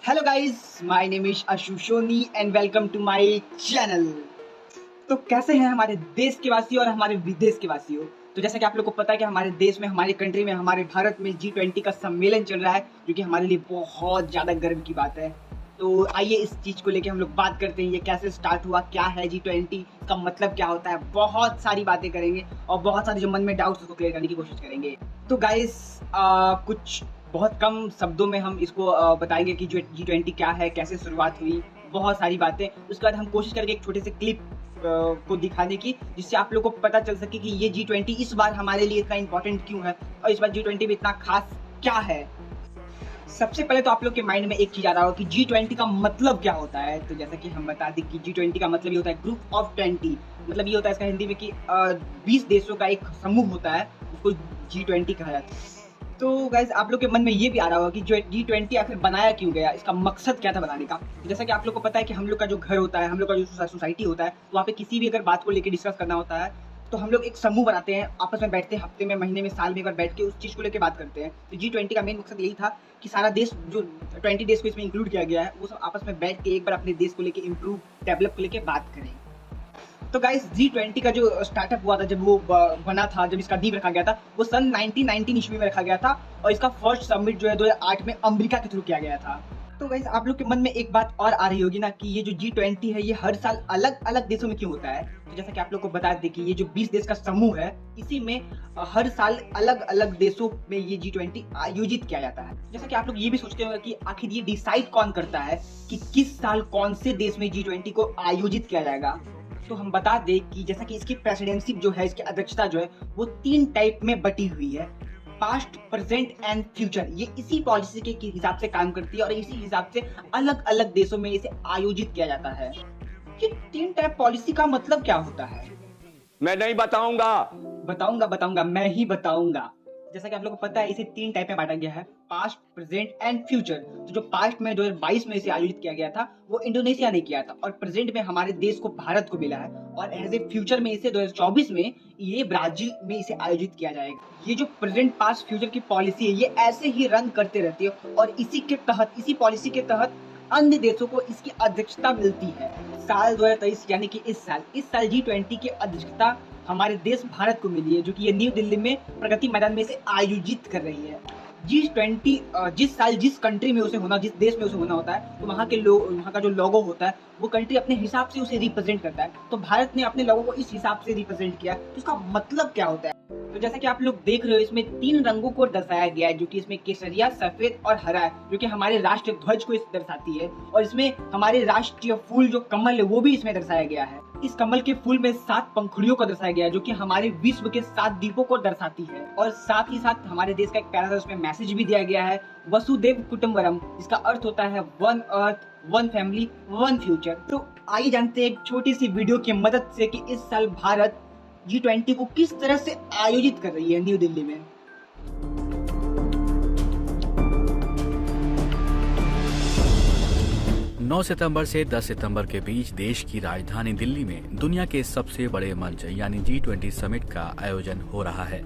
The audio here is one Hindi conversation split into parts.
Hello guys, my name is Ashu Soni and welcome to my channel. तो कैसे हैं हमारे देश के वासी और हमारे विदेश के वासियों। तो जैसा कि आप लोग को पता है कि हमारे देश में, हमारी कंट्री में, हमारे भारत में G20 का सम्मेलन चल रहा है, जो कि हमारे लिए बहुत ज़्यादा गर्व की बात है। तो आइए इस चीज़ को लेके हम लोग बात करते हैं। ये कैसे स्टार्ट हुआ, क्या है G20 का मतलब क्या होता है, बहुत सारी बातें करेंगे और बहुत सारे जो मन में डाउट्स उसको क्लियर करने की कोशिश करेंगे। तो गाइस कुछ बहुत कम शब्दों में हम इसको बताएंगे कि G20 क्या है, कैसे शुरुआत हुई, बहुत सारी बातें। उसके बाद हम कोशिश करेंगे एक छोटे से क्लिप को दिखाने की, जिससे आप लोग को पता चल सके कि ये G20 इस बार हमारे लिए इतना इंपॉर्टेंट क्यों है और इस बार G20 में इतना खास क्या है। सबसे पहले तो आप लोग के माइंड में एक चीज आ रहा होगा कि G20 का मतलब क्या होता है। तो जैसा कि हम बता दें कि G20 का मतलब ये होता है ग्रुप ऑफ 20। मतलब ये होता है इसका हिंदी में कि 20 देशों का एक समूह होता है, उसको G20 कहा जाता है। तो गाइज आप लोग के मन में ये भी आ रहा होगा कि जो G20 आखिर बनाया क्यों गया, इसका मकसद क्या था बनाने का। जैसा कि आप लोग को पता है कि हम लोग का जो घर होता है, हम लोग का जो सोसाइटी होता है, तो वहाँ पे किसी भी अगर बात को लेकर डिस्कस करना होता है तो हम लोग एक समूह बनाते हैं, आपस में बैठते हैं, हफ्ते में, महीने में, साल में एक बार बैठ के उस चीज़ को लेकर बात करते हैं। तो G20 का मेन मकसद यही था कि सारा देश, जो 20 देश को इसमें इंक्लूड किया गया है, वो सब आपस में बैठ के एक बार अपने देश को लेकर इम्प्रूव, डेवलप को लेकर बात करें। तो गाइस G20 का जो स्टार्टअप हुआ था, जब वो बना था, जब इसका नींव रखा गया था, वो सन 1919 ईस्वी में रखा गया था और इसका फर्स्ट समिट जो है 2008 में अमेरिका के थ्रू किया गया था। तो गाइस आप लोग के मन में एक बात और आ रही होगी ना कि ये जो G20 है ये हर साल अलग अलग देशों में क्यों होता है। तो जैसा कि आप लोग को बता दें कि ये जो 20 देश का समूह है, इसी में हर साल अलग अलग देशों में ये G20 आयोजित किया जाता है। जैसा कि आप लोग ये भी सोचते होंगे कि आखिर ये डिसाइड कौन करता है कि किस साल कौन से देश में G20 को आयोजित किया जाएगा। तो हम बता दें कि जैसा कि इसकी प्रेसिडेंसी जो है, इसकी अध्यक्षता जो है, वो 3 टाइप में बटी हुई है, पास्ट, प्रेजेंट एंड फ्यूचर। ये इसी पॉलिसी के हिसाब से काम करती है और इसी हिसाब से अलग अलग देशों में इसे आयोजित किया जाता है। ये 3 टाइप पॉलिसी का मतलब क्या होता है? मैं नहीं बताऊंगा। बताऊंगा, मैं ही बताऊंगा। जैसा कि आप लोगों को पता है, इसे 3 टाइप में बांटा गया है, पास्ट, प्रेजेंट एंड फ्यूचर। तो जो पास्ट में 2022 में इसे आयोजित किया गया था, वो इंडोनेशिया ने किया था, और प्रेजेंट में हमारे देश को, भारत को मिला है, और एज ए फ्यूचर में इसे 2024 में ये ब्राजील में इसे आयोजित किया जाएगा। ये जो प्रेजेंट, पास्ट, फ्यूचर की पॉलिसी है, ये ऐसे ही रन करते रहती है और इसी के तहत, इसी पॉलिसी के तहत अन्य देशों को इसकी अध्यक्षता मिलती है। साल 2023 यानी कि इस साल G20 की अध्यक्षता हमारे देश भारत को मिली है, जो कि ये न्यू दिल्ली में प्रगति मैदान में इसे आयोजित कर रही है। G20 जिस साल जिस कंट्री में उसे होना, जिस देश में उसे होना होता है, तो वहाँ के लोग, वहाँ का जो लोगो होता है, वो कंट्री अपने हिसाब से उसे रिप्रेजेंट करता है। तो भारत ने अपने लोगों को इस हिसाब से रिप्रेजेंट किया। तो इसका मतलब क्या होता है? तो जैसा कि आप लोग देख रहे हो, इसमें 3 रंगों को दर्शाया गया है, जो कि इसमें केसरिया, सफेद और हरा है, जो कि हमारे राष्ट्रीय ध्वज को इस दर्शाती है। और इसमें हमारे राष्ट्रीय फूल जो कमल है, वो भी इसमें दर्शाया गया है। इस कमल के फूल में 7 पंखुड़ियों को दर्शाया गया है, जो कि हमारे विश्व के 7 द्वीपों को दर्शाती है। और साथ ही साथ हमारे देश का एक प्यारा सा उसमें मैसेज भी दिया गया है, वसुदेव कुटुम्बरम, जिसका अर्थ होता है one earth, one family, one future. तो आइए जानते हैं एक छोटी सी वीडियो की मदद से कि इस साल भारत G20 को किस तरह से आयोजित कर रही है न्यू दिल्ली में। 9 सितंबर से 10 सितंबर के बीच देश की राजधानी दिल्ली में दुनिया के सबसे बड़े मंच यानी G20 समिट का आयोजन हो रहा है,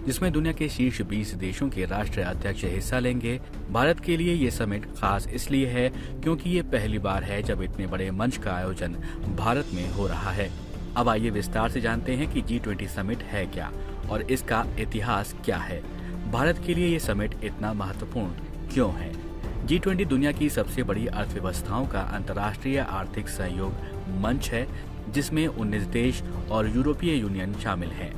जिसमें दुनिया के शीर्ष 20 देशों के राष्ट्रीय अध्यक्ष हिस्सा लेंगे। भारत के लिए ये समिट खास इसलिए है क्योंकि ये पहली बार है जब इतने बड़े मंच का आयोजन भारत में हो रहा है। अब आइए विस्तार से जानते हैं कि G20 समिट है क्या और इसका इतिहास क्या है। भारत के लिए ये समिट इतना महत्वपूर्ण क्यों है? G20 दुनिया की सबसे बड़ी अर्थव्यवस्थाओं का अंतर्राष्ट्रीय आर्थिक सहयोग मंच है, जिसमें 19 देश और यूरोपीय यूनियन शामिल हैं।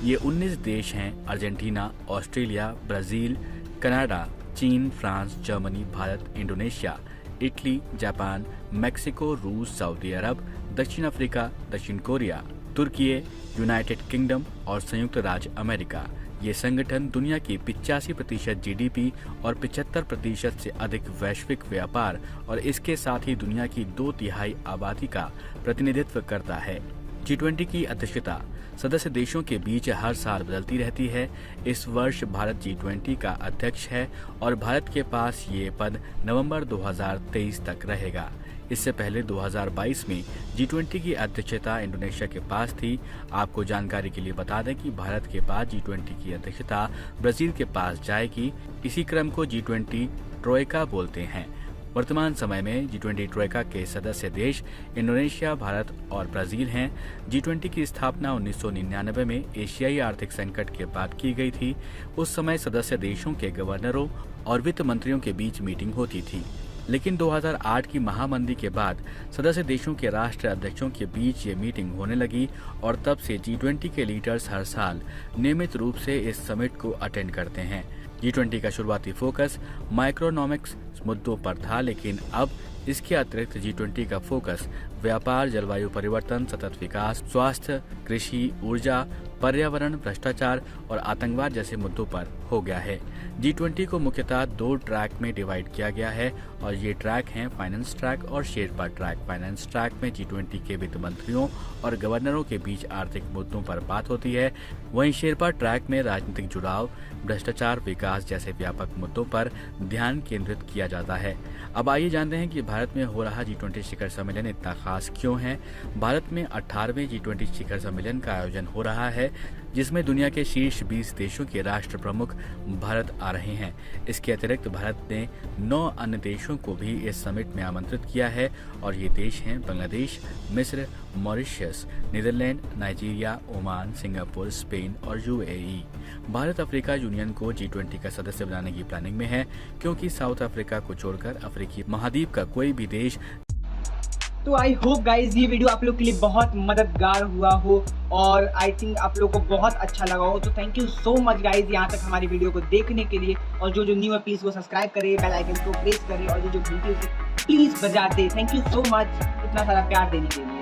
ये 19 देश हैं अर्जेंटीना, ऑस्ट्रेलिया, ब्राजील, कनाडा, चीन, France, Germany, Bharat, Indonesia, Italy, Japan, Mexico, रूस, सऊदी अरब, दक्षिण अफ्रीका, दक्षिण कोरिया, तुर्की, यूनाइटेड किंगडम और संयुक्त राज्य अमेरिका। ये संगठन दुनिया की 85% GDP और 75% से अधिक वैश्विक व्यापार और इसके साथ ही दुनिया की 2/3 आबादी का प्रतिनिधित्व करता है। G20 की अध्यक्षता सदस्य देशों के बीच हर साल बदलती रहती है। इस वर्ष भारत G20 का अध्यक्ष है और भारत के पास ये पद नवंबर 2023 तक रहेगा। इससे पहले 2022 में G20 की अध्यक्षता इंडोनेशिया के पास थी। आपको जानकारी के लिए बता दें कि भारत के बाद G20 की अध्यक्षता ब्राजील के पास जाएगी। इसी क्रम को G20 ट्रोइका बोलते हैं। वर्तमान समय में G20 ट्रोइका के सदस्य देश इंडोनेशिया, भारत और ब्राजील हैं। G20 की स्थापना 1999 में एशियाई आर्थिक संकट के बाद की गई थी। उस समय सदस्य देशों के गवर्नरों और वित्त मंत्रियों के बीच मीटिंग होती थी, लेकिन 2008 की महामंदी के बाद सदस्य देशों के राष्ट्र अध्यक्षों के बीच ये मीटिंग होने लगी और तब से G20 के लीडर्स हर साल नियमित रूप से इस समिट को अटेंड करते हैं। G20 का शुरुआती फोकस माइक्रोइकोनॉमिक्स मुद्दों पर था, लेकिन अब इसके अतिरिक्त G20 का फोकस व्यापार, जलवायु परिवर्तन, सतत विकास, स्वास्थ्य, कृषि, ऊर्जा, पर्यावरण, भ्रष्टाचार और आतंकवाद जैसे मुद्दों पर हो गया है। G20 को मुख्यतः 2 ट्रैक में डिवाइड किया गया है और ये ट्रैक हैं फाइनेंस ट्रैक और शेरपा ट्रैक। फाइनेंस ट्रैक में G20 के वित्त मंत्रियों और गवर्नरों के बीच आर्थिक मुद्दों पर बात होती है। वहीं शेरपा ट्रैक में राजनीतिक जुड़ाव, भ्रष्टाचार, विकास जैसे व्यापक मुद्दों पर ध्यान केंद्रित किया जाता है। अब आइए जानते हैं कि भारत में हो रहा G20 शिखर सम्मेलन इतना खास क्यों है। भारत में 18वें G20 शिखर सम्मेलन का आयोजन हो रहा है, जिसमें दुनिया के शीर्ष 20 देशों के राष्ट्र प्रमुख भारत आ रहे हैं। इसके अतिरिक्त भारत ने 9 अन्य देशों को भी इस समिट में आमंत्रित किया है और ये देश हैं बांग्लादेश, मिस्र, Mauritius, Netherlands, Nigeria, Oman, Singapore, Spain और UAE। भारत अफ्रीका यूनियन को G20 का सदस्य बनाने की प्लानिंग में है, क्योंकि साउथ अफ्रीका को छोड़कर अफ्रीकी महाद्वीप का कोई भी देश। तो आई होप गाइज ये वीडियो आप लोग के लिए बहुत मददगार हुआ हो और आई थिंक आप लोग को बहुत अच्छा लगा हो। तो thank you so much guys यहाँ तक हमारी वीडियो को देखने के लिए। और जो न्यू है प्लीज़ वो सब्सक्राइब करें, बेल आइकन को प्रेस करें और जो घंटी उसे प्लीज़ बजा दे। थैंक यू सो मच इतना सारा प्यार देने के लिए।